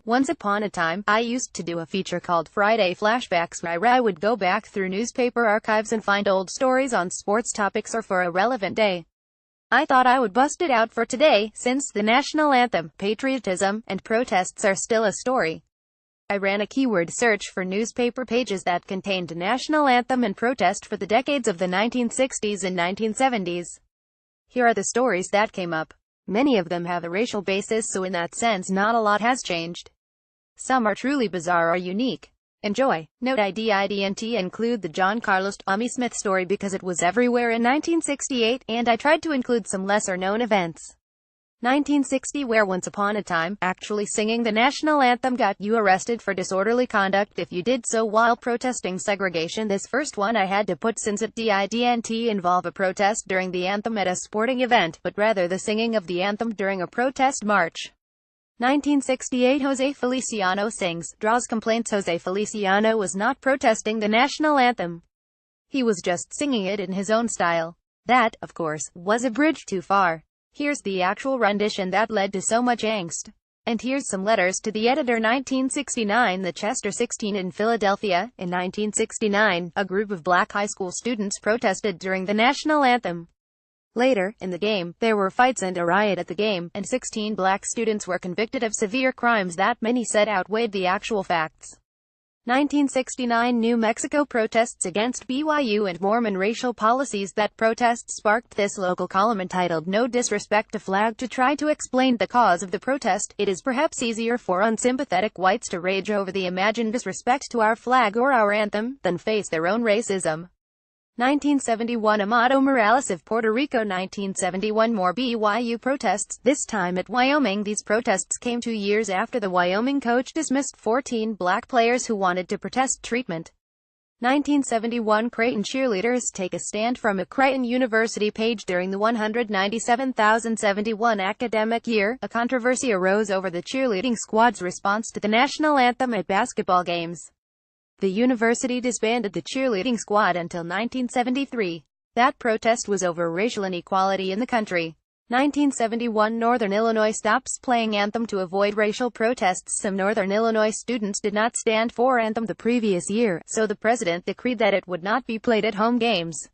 Once upon a time, I used to do a feature called Friday Flashbacks where I would go back through newspaper archives and find old stories on sports topics or for a relevant day. I thought I would bust it out for today, since the national anthem, patriotism, and protests are still a story. I ran a keyword search for newspaper pages that contained national anthem and protest for the decades of the 1960s and 1970s. Here are the stories that came up. Many of them have a racial basis, so in that sense not a lot has changed. Some are truly bizarre or unique. Enjoy. Note I didn't include the John Carlos Tommy Smith story because it was everywhere in 1968, and I tried to include some lesser-known events. 1960, where once upon a time, actually singing the national anthem got you arrested for disorderly conduct if you did so while protesting segregation. This first one I had to put since it didn't involve a protest during the anthem at a sporting event, but rather the singing of the anthem during a protest march. 1968, Jose Feliciano sings, draws complaints. Jose Feliciano was not protesting the national anthem. He was just singing it in his own style. That, of course, was a bridge too far. Here's the actual rendition that led to so much angst. And here's some letters to the editor. 1969, the Chester 16 in Philadelphia. In 1969, a group of black high school students protested during the national anthem. Later, in the game, there were fights and a riot at the game, and 16 black students were convicted of severe crimes that many said outweighed the actual facts. 1969, New Mexico protests against BYU and Mormon racial policies. That protest sparked this local column entitled "No Disrespect to Flag" to try to explain the cause of the protest. It is perhaps easier for unsympathetic whites to rage over the imagined disrespect to our flag or our anthem, than face their own racism. 1971, Amado Morales of Puerto Rico. 1971, more BYU protests, this time at Wyoming. These protests came 2 years after the Wyoming coach dismissed 14 black players who wanted to protest treatment. 1971, Creighton cheerleaders take a stand from a Creighton University page during the 197,071 academic year. A controversy arose over the cheerleading squad's response to the national anthem at basketball games. The university disbanded the cheerleading squad until 1973. That protest was over racial inequality in the country. 1971, Northern Illinois stops playing anthem to avoid racial protests. Some Northern Illinois students did not stand for anthem the previous year, so the president decreed that it would not be played at home games.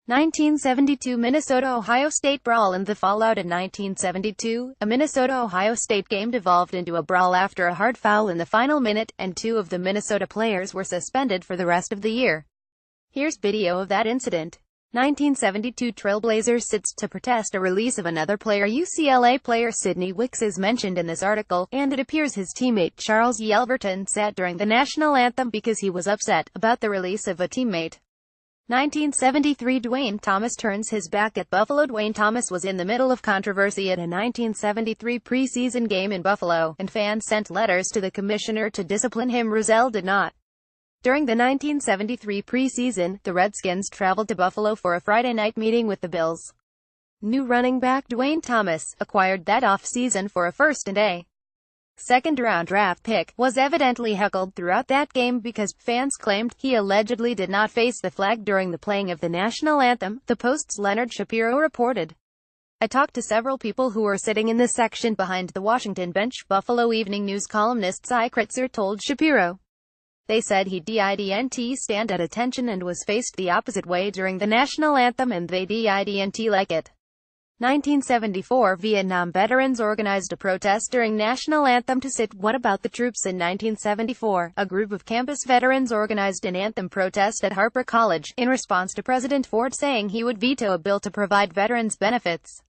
1972, Minnesota-Ohio State brawl and the fallout. In 1972, a Minnesota-Ohio State game devolved into a brawl after a hard foul in the final minute, and 2 of the Minnesota players were suspended for the rest of the year. Here's video of that incident. 1972, Trailblazers sits to protest a release of another player. UCLA player Sidney Wicks is mentioned in this article, and it appears his teammate Charles Yelverton sat during the national anthem because he was upset about the release of a teammate. 1973, Dwayne Thomas turns his back at Buffalo. Dwayne Thomas was in the middle of controversy at a 1973 preseason game in Buffalo, and fans sent letters to the commissioner to discipline him. Rozelle did not. During the 1973 preseason, the Redskins traveled to Buffalo for a Friday night meeting with the Bills. New running back Dwayne Thomas, acquired that off-season for a first and a second-round draft pick, was evidently heckled throughout that game because fans claimed he allegedly did not face the flag during the playing of the national anthem, the Post's Leonard Shapiro reported. I talked to several people who were sitting in the section behind the Washington bench. Buffalo Evening News columnist Cy Kritzer told Shapiro. They said he didn't stand at attention and was faced the opposite way during the national anthem, and they didn't like it. 1974, Vietnam veterans organized a protest during national anthem to sit. What about the troops? In 1974, a group of campus veterans organized an anthem protest at Harper College, in response to President Ford saying he would veto a bill to provide veterans benefits.